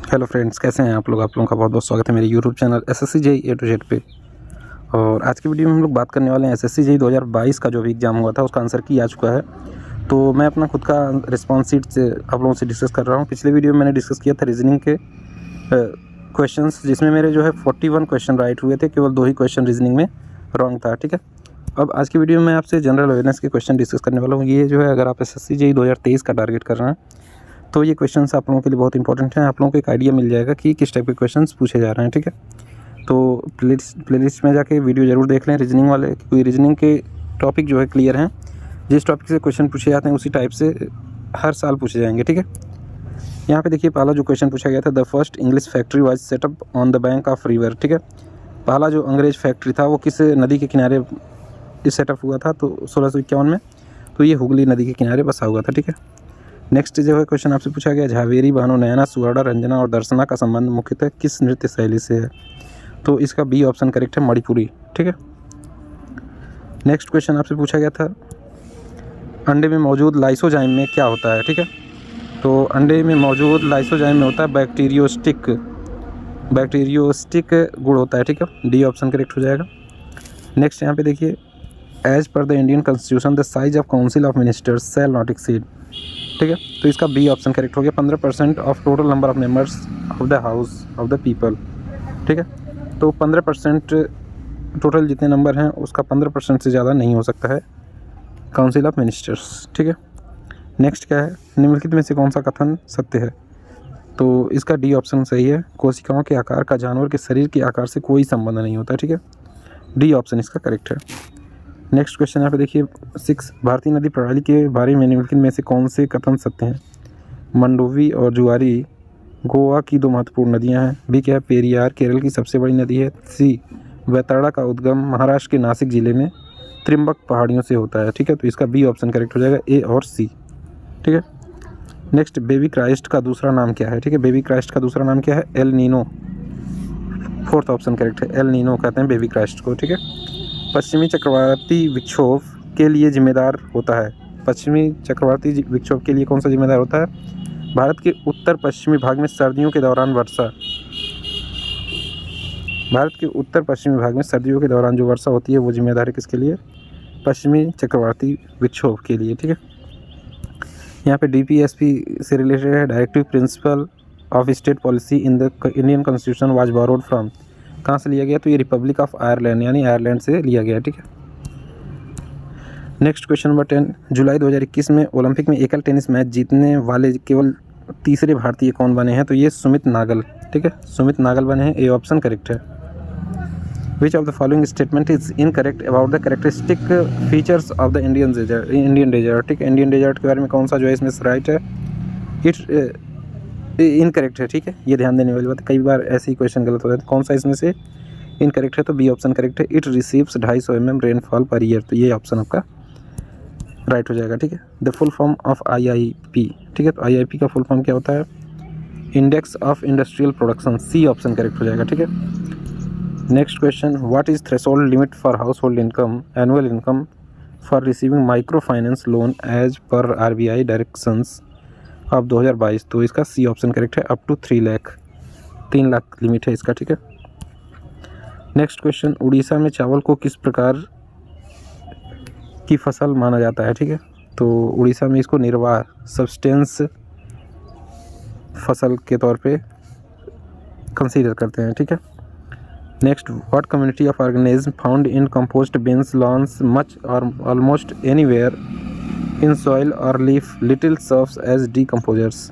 Hello friends, कैसे हैं आप लोगों का बहुत बहुत स्वागत है मेरे YouTube channel SSC JEE A to Z पे। और आज की वीडियो में हम लोग बात करने वाले हैं एसएससी जेईई 2022 का जो भी एग्ज़ाम हुआ था उसका आंसर की आ चुका है। तो मैं अपना खुद का रिस्पॉन्स शीट से आप लोगों से डिस्कस कर रहा हूँ। पिछले वीडियो में मैंने डिस्कस किया था रीजनिंग के क्वेश्चंस, जिसमें मेरे जो है 41 क्वेश्चन राइट हुए थे, केवल 2 ही क्वेश्चन रीजनिंग में रॉन्ग था। ठीक है, अब आज की वीडियो में आपसे जनरल अवेयरनेस के क्वेश्चन डिस्कस करने वाला हूँ। ये जो है, अगर आप एसएससी जेईई 2023 का टारगेट कर रहे हैं तो ये क्वेश्चंस आप लोगों के लिए बहुत इंपॉर्टेंट हैं। आप लोगों को एक आइडिया मिल जाएगा कि किस टाइप के क्वेश्चंस पूछे जा रहे हैं। ठीक है, तो प्लेलिस्ट में जाके वीडियो ज़रूर देख लें रीजनिंग वाले, क्योंकि रीजनिंग के टॉपिक जो है क्लियर हैं। जिस टॉपिक से क्वेश्चन पूछे जाते हैं उसी टाइप से हर साल पूछे जाएंगे। ठीक है, यहाँ पे देखिए, पहला जो क्वेश्चन पूछा गया था, the first English factory was setup on the bank of river. ठीक है, पहला जो अंग्रेज फैक्ट्री था वो किस नदी के किनारे सेटअप हुआ था? तो 1651 में। तो ये हुगली नदी के किनारे बसा हुआ था। ठीक है, नेक्स्ट जो है क्वेश्चन आपसे पूछा गया, झावेरी, भानु, नयना, सुवर्णा, रंजना और दर्शना का संबंध मुख्यतः किस नृत्य शैली से है? तो इसका बी ऑप्शन करेक्ट है, मणिपुरी। ठीक है, नेक्स्ट क्वेश्चन आपसे पूछा गया था, अंडे में मौजूद लाइसोजाइम में क्या होता है? ठीक है, तो अंडे में मौजूद लाइसोजाइम में होता है बैक्टीरियोस्टिक गुण होता है। ठीक है, डी ऑप्शन करेक्ट हो जाएगा। नेक्स्ट यहाँ पे देखिए, as per the Indian constitution the size of council of ministers shall not exceed. ठीक है, तो इसका बी ऑप्शन करेक्ट हो गया, 15% of total number of members of the house of the people. ठीक है, तो 15% टोटल जितने नंबर हैं उसका 15% से ज़्यादा नहीं हो सकता है काउंसिल ऑफ मिनिस्टर्स। ठीक है, नेक्स्ट क्या है, निम्नलिखित में से कौन सा कथन सत्य है? तो इसका डी ऑप्शन सही है, कोशिकाओं के आकार का जानवर के शरीर के आकार से कोई संबंध नहीं होता। ठीक है, डी ऑप्शन इसका करेक्ट है। नेक्स्ट क्वेश्चन यहाँ पे देखिए 6, भारतीय नदी प्रणाली के बारे में निम्नलिखित में से कौन से कथन सत्य हैं? मंडोवी और जुआरी गोवा की 2 महत्वपूर्ण नदियाँ हैं। बी क्या है, पेरियार केरल की सबसे बड़ी नदी है। सी, वैतरणा का उद्गम महाराष्ट्र के नासिक जिले में त्रिम्बक पहाड़ियों से होता है। ठीक है, तो इसका बी ऑप्शन करेक्ट हो जाएगा, ए और सी। ठीक है, नेक्स्ट, बेबी क्राइस्ट का दूसरा नाम क्या है? ठीक है, बेबी क्राइस्ट का दूसरा नाम क्या है? El Nino. 4th option correct है, एल नीनो कहते हैं बेबी क्राइस्ट को। ठीक है, पश्चिमी चक्रवाती विक्षोभ के लिए जिम्मेदार होता है। पश्चिमी चक्रवाती विक्षोभ के लिए कौन सा जिम्मेदार होता है? भारत के उत्तर पश्चिमी भाग में सर्दियों के दौरान जो वर्षा होती है वो जिम्मेदार है किसके लिए? पश्चिमी चक्रवाती विक्षोभ के लिए। ठीक है, यहाँ पे डीपीएसपी से रिलेटेड है, directive principle of state policy in the Indian constitution was borrowed from. कहाँ से लिया गया? तो ये रिपब्लिक ऑफ आयरलैंड यानी आयरलैंड से लिया गया। ठीक है, नेक्स्ट क्वेश्चन नंबर 10, जुलाई 2021 में ओलंपिक में एकल टेनिस मैच जीतने वाले केवल तीसरे भारतीय कौन बने हैं? तो ये सुमित नागल। ठीक है, सुमित नागल बने हैं, ए ऑप्शन करेक्ट है। Which of the following statement is incorrect about the characteristic features of the Indian desert? ठीक है, इंडियन डेजर्ट के बारे में कौन सा जो है इसमें राइट है? इट इनकरेक्ट है। ठीक है, ये ध्यान देने वाली बात है, कई बार ऐसे ही क्वेश्चन गलत हो जाते हैं। कौन सा इसमें से इनकरेक्ट है? तो बी ऑप्शन करेक्ट है, it receives 250 mm rainfall per year. तो ये ऑप्शन आपका राइट हो जाएगा। ठीक है, the full form of IIP। ठीक है, तो IIP का फुल फॉर्म क्या होता है? Index of industrial production. C option correct हो जाएगा। ठीक है, next question, what is threshold limit for household income annual income for receiving microfinance loan as per RBI directions of 2022? तो इसका C option correct है, up to 3 lakh limit है इसका। ठीक है, नेक्स्ट क्वेश्चन, उड़ीसा में चावल को किस प्रकार की फसल माना जाता है? ठीक है, तो उड़ीसा में इसको निर्वाह सब्सटेंस फसल के तौर पे कंसीडर करते हैं। ठीक है, next, what community of organism found in compost bins lawns much और almost anywhere in soil or leaf little serves as decomposers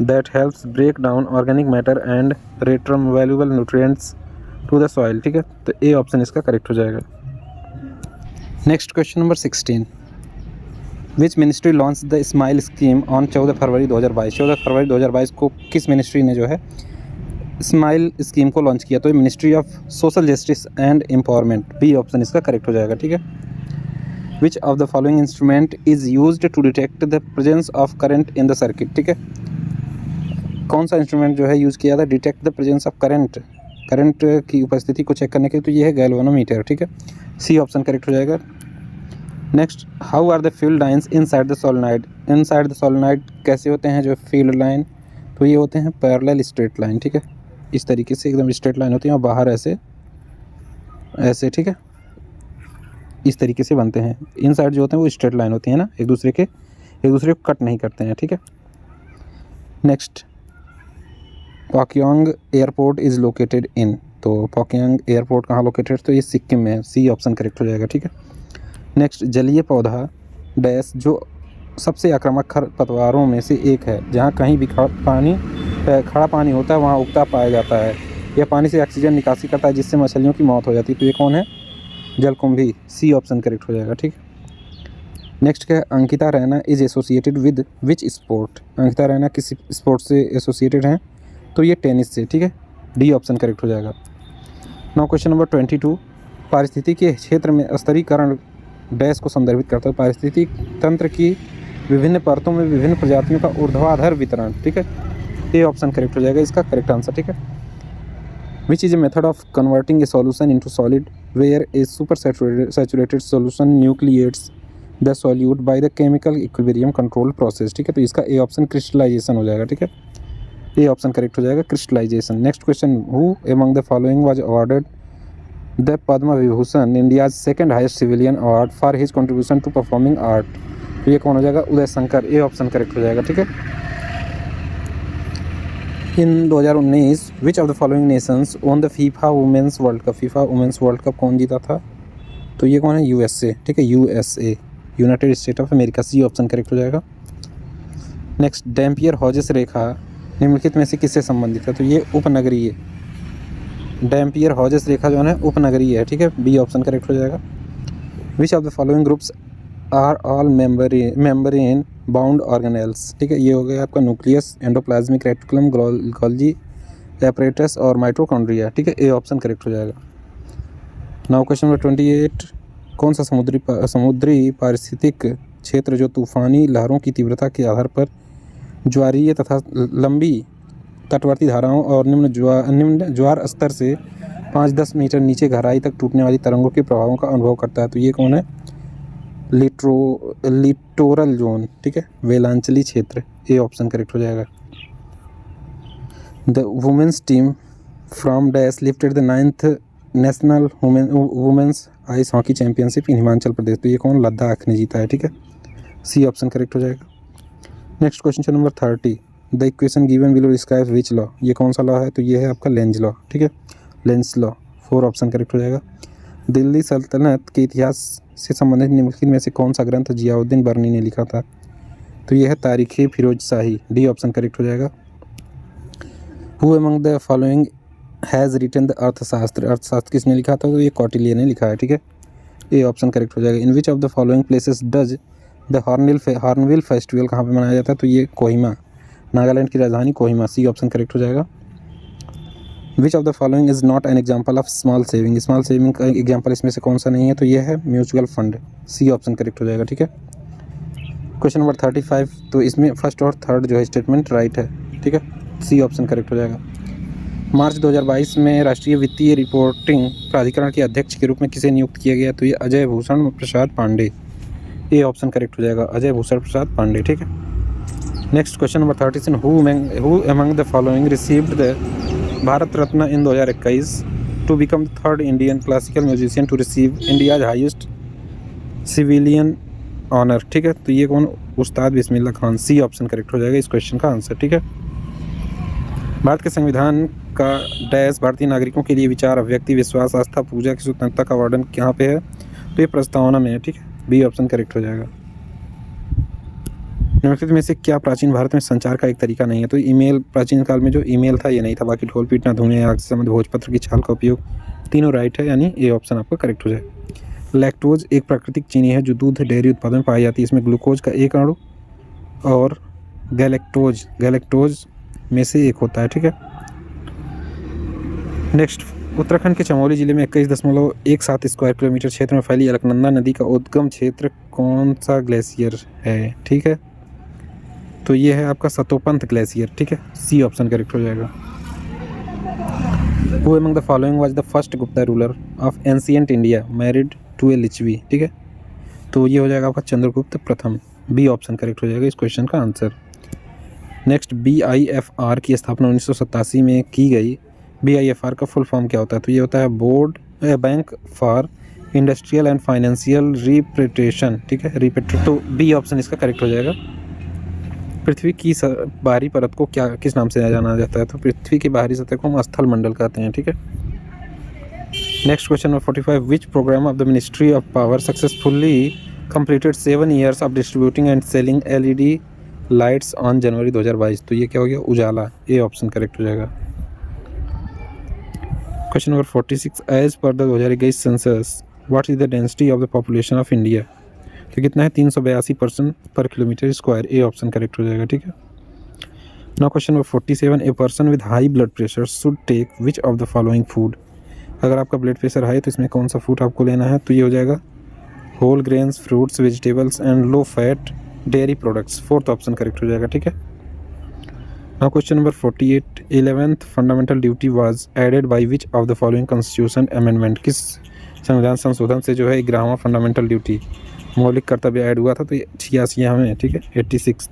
that helps break down organic matter and return valuable nutrients to the soil। ठीक है, तो A option इसका correct हो जाएगा। Next question number 16, which ministry launch the smile scheme on 14 फरवरी 2022? 14 फरवरी 2022 को किस ministry ने जो है स्माइल स्कीम को लॉन्च किया? तो ministry of social justice and empowerment. B option इसका करेक्ट हो जाएगा। ठीक है, Which of the following instrument is used to detect the presence of current in the circuit? ठीक है, कौन सा इंस्ट्रूमेंट जो है यूज़ किया था detect the presence of current की उपस्थिति को चेक करने के लिए? तो ये है गैल्वेनोमीटर। ठीक है, सी ऑप्शन करेक्ट हो जाएगा। Next, how are the field lines inside the solenoid? Inside the solenoid कैसे होते हैं जो फील्ड लाइन? तो ये होते हैं पैरेलल स्ट्रेट लाइन, ठीक है। इस तरीके से एकदम स्ट्रेट लाइन होती है और बाहर ऐसे ऐसे, ठीक है, इस तरीके से बनते हैं। इन साइड जो होते हैं वो स्ट्रेट लाइन होती है ना, एक दूसरे को कट नहीं करते हैं, ठीक है। Next, Pakyong airport is located in, तो पाक्योंग एयरपोर्ट कहाँ लोकेटेड, तो ये सिक्किम में है, सी ऑप्शन करेक्ट हो जाएगा, ठीक है। नेक्स्ट, जलीय पौधा डैश जो सबसे आक्रामक खरपतवारों में से एक है, जहाँ कहीं भी खड़ा पानी होता है वहाँ उगता पाया जाता है। यह पानी से ऑक्सीजन निकासी करता है जिससे मछलियों की मौत हो जाती है। तो ये कौन है, जलकुंभी, सी ऑप्शन करेक्ट हो जाएगा, ठीक है। नेक्स्ट क्या है, Ankita Raina is associated with which sport, Ankita Raina किस स्पोर्ट से एसोसिएटेड हैं, तो ये टेनिस से, ठीक है, डी ऑप्शन करेक्ट हो जाएगा। नाउ क्वेश्चन नंबर 22, पारिस्थितिकी के क्षेत्र में स्तरीकरण डैश को संदर्भित करता है, पारिस्थितिक तंत्र की विभिन्न परतों में विभिन्न प्रजातियों का ऊर्ध्वाधर वितरण, ठीक है, ये ऑप्शन करेक्ट हो जाएगा इसका करेक्ट आंसर, ठीक है। Which is a method of converting a solution into solid where a super saturated solution nucleates the solute by the chemical equilibrium control process, ठीक है, तो इसका ए ऑप्शन क्रिस्टलाइजेशन हो जाएगा, ठीक है, ये ऑप्शन करेक्ट हो जाएगा crystallisation. Next question, who among the following was awarded the Padma Vibhushan, India's second highest civilian award for his contribution to performing art, तो ये कौन हो जाएगा, उदय शंकर, ये ऑप्शन करेक्ट हो जाएगा, ठीक है। इन 2019 विच of the following Nations own the FIFA women's world cup, FIFA women's world cup कौन जीता था, तो ये कौन है, यूएसए, ठीक है, USA, United State of America, C option correct हो जाएगा। नेक्स्ट, डैम्पियर हॉजेस रेखा निम्नलिखित में से किससे संबंधित है, तो ये उपनगरीय, डैम्पियर हॉजेस रेखा जो है उपनगरीय है, ठीक है, बी ऑप्शन करेक्ट हो जाएगा। Which of the following groups are all membrane bound organelles, ठीक है, ये हो गया आपका nucleus, endoplasmic reticulum, Golgi apparatus और माइटोकॉन्ड्रिया, ठीक है, ए ऑप्शन करेक्ट हो जाएगा। नाउ क्वेश्चन नंबर 28, कौन सा समुद्री पारिस्थितिक क्षेत्र जो तूफानी लहरों की तीव्रता के आधार पर ज्वारीय तथा लंबी तटवर्ती धाराओं और निम्न ज्वार स्तर से 5-10 मीटर नीचे गहराई तक टूटने वाली तरंगों के प्रभावों का अनुभव करता है, तो ये कौन है, लिटोरल जोन, ठीक है, वेलांचली क्षेत्र, ए ऑप्शन करेक्ट हो जाएगा। The women's team from dash lifted the 9th national women's ice hockey championship in Himachal Pradesh, तो ये कौन, लद्दाख ने जीता है, ठीक है, सी ऑप्शन करेक्ट हो जाएगा। Next question number 30, the equation given below describes which law, ये कौन सा लॉ है, तो ये है आपका लेंज लॉ, ठीक है, लेंज लॉ, 4 ऑप्शन करेक्ट हो जाएगा। दिल्ली सल्तनत के इतिहास से संबंधित निम्नलिखित में से कौन सा ग्रंथ जियाउद्दीन बर्नी ने लिखा था, तो यह है Tarikh Firoz Shahi, D option correct हो जाएगा। Who among the following has written the Arthashastra, Arthashastra किसने लिखा था, तो ये कौटिल्य ने लिखा है, ठीक है, ए ऑप्शन करेक्ट हो जाएगा। In which of the following places does the hornbill festival कहाँ पे मनाया जाता है, तो ये कोहिमा, नागालैंड की राजधानी कोहिमा, सी ऑप्शन करेक्ट हो जाएगा। Which of the following is not an example of small saving का एग्जाम्पल इसमें से कौन सा नहीं है, तो ये है mutual fund, C option correct हो जाएगा, ठीक है। क्वेश्चन नंबर 35, तो इसमें फर्स्ट और थर्ड जो है स्टेटमेंट राइट है, ठीक है, सी ऑप्शन करेक्ट हो जाएगा। मार्च 2022 में राष्ट्रीय वित्तीय रिपोर्टिंग प्राधिकरण के अध्यक्ष के रूप में किसे नियुक्त किया गया, तो ये Ajay Bhushan Prasad Pandey, A option correct हो जाएगा, अजय भूषण प्रसाद पांडे, ठीक है। Next question number 37, who among the following received the Bharat Ratna in 2021 to become the third Indian classical musician to receive India's highest civilian honour, ठीक है, तो ये कौन, Ustad Bismillah Khan, C option correct हो जाएगा इस क्वेश्चन का आंसर, ठीक है। भारत के संविधान का डैश भारतीय नागरिकों के लिए विचार, अभिव्यक्ति, विश्वास, आस्था, पूजा की स्वतंत्रता का वर्णन कहाँ पे है, तो ये प्रस्तावना में है, ठीक है, बी ऑप्शन करेक्ट हो जाएगा। निम्नलिखित में से क्या प्राचीन भारत में संचार का एक तरीका नहीं है, तो ईमेल, प्राचीन काल में जो ईमेल था ये नहीं था, बाकी ढोल पीटना, धुएं, आग से संबंधित भोजपत्र की छाल का उपयोग, तीनों राइट है, यानी ए ऑप्शन आपका करेक्ट हो जाएगा। लैक्टोज एक प्राकृतिक चीनी है जो दूध डेयरी उत्पादन में पाई जाती है, इसमें ग्लूकोज का एक अणु और गैलेक्टोज में से एक होता है, ठीक है। नेक्स्ट, उत्तराखंड के चमोली जिले में 21.17 स्क्वायर किलोमीटर क्षेत्र में फैली अलकनंदा नदी का उद्गम क्षेत्र कौन सा ग्लेशियर है, ठीक है, तो ये है आपका सतोपंथ ग्लेशियर, ठीक है, सी ऑप्शन करेक्ट हो जाएगा। Who among the following was the first Gupta ruler of ancient India married to a Licchavi, ठीक है, तो ये हो जाएगा आपका चंद्रगुप्त प्रथम, बी ऑप्शन करेक्ट हो जाएगा इस क्वेश्चन का आंसर। नेक्स्ट BIFR की स्थापना 1987 में की गई। BIFR का फुल फॉर्म क्या होता है? तो ये होता है bank for industrial and financial repatriation, ठीक है, रिपेट्रेट। तो बी ऑप्शन इसका करेक्ट हो जाएगा। पृथ्वी की बाहरी परत को क्या किस नाम से जाना जाता है? तो पृथ्वी की बाहरी सतह को हम स्थल मंडल कहते हैं, ठीक है। Next question number 45, which programme of the ministry of power successfully completed 7 years of distributing and selling LED lights on January 2022? तो ये क्या हो गया? उजाला। ए ऑप्शन करेक्ट हो जाएगा। Question number 46, as per the 2021 census what is the density of the population of India? तो कितना है? 382 person per kilometre square. A option correct हो जाएगा, ठीक है। Now question number 47, a person with high blood pressure should take which of the following food? अगर आपका blood pressure high तो इसमें कौन सा फूड आपको लेना है? तो ये हो जाएगा whole grains, fruits, vegetables and low fat dairy products. Fourth option correct हो जाएगा, ठीक है। Now question number 48, 11th fundamental duty was added by which of the following constitution amendment? किस संविधान संशोधन से जो है 11वां फंडामेंटल ड्यूटी मौलिक कर्तव्य ऐड हुआ था? तो 86 में, ठीक है, 86।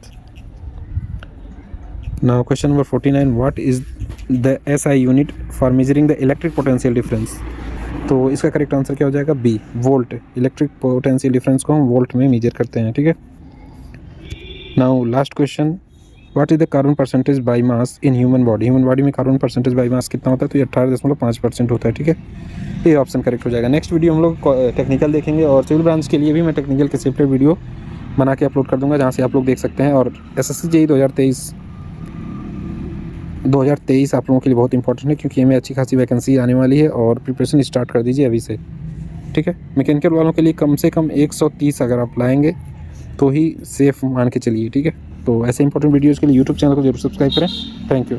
Now question number 49, what is the SI unit for measuring the electric potential difference? तो इसका करेक्ट आंसर क्या हो जाएगा? B, volt. Electric potential difference को हम वोल्ट में मेजर करते हैं, ठीक है। Now last question, what is the carbon percentage by mass in human body? Human body में कार्बन परसेंटेज बाई मास कितना होता है? तो ये 18.5% होता है, ठीक है। ये ऑप्शन करेक्ट हो जाएगा। नेक्स्ट वीडियो हम लोग टेक्निकल देखेंगे और सिविल ब्रांच के लिए भी मैं टेक्निकल के सेपरेट वीडियो बना के अपलोड कर दूंगा, जहाँ से आप लोग देख सकते हैं। और SSC JEE 2023 आप लोगों के लिए बहुत इंपॉर्टेंट है, क्योंकि इसमें अच्छी खासी वैकेंसी आने वाली है और प्रिपरेशन स्टार्ट कर दीजिए अभी से, ठीक है। मैकेनिकल वालों के लिए कम से कम 130 अगर आप लाएंगे तो ही सेफ मान के चलिए, ठीक है। तो ऐसे इंपॉर्टेंट वीडियोज़ के लिए यूट्यूब चैनल को जरूर सब्सक्राइब करें। Thank you.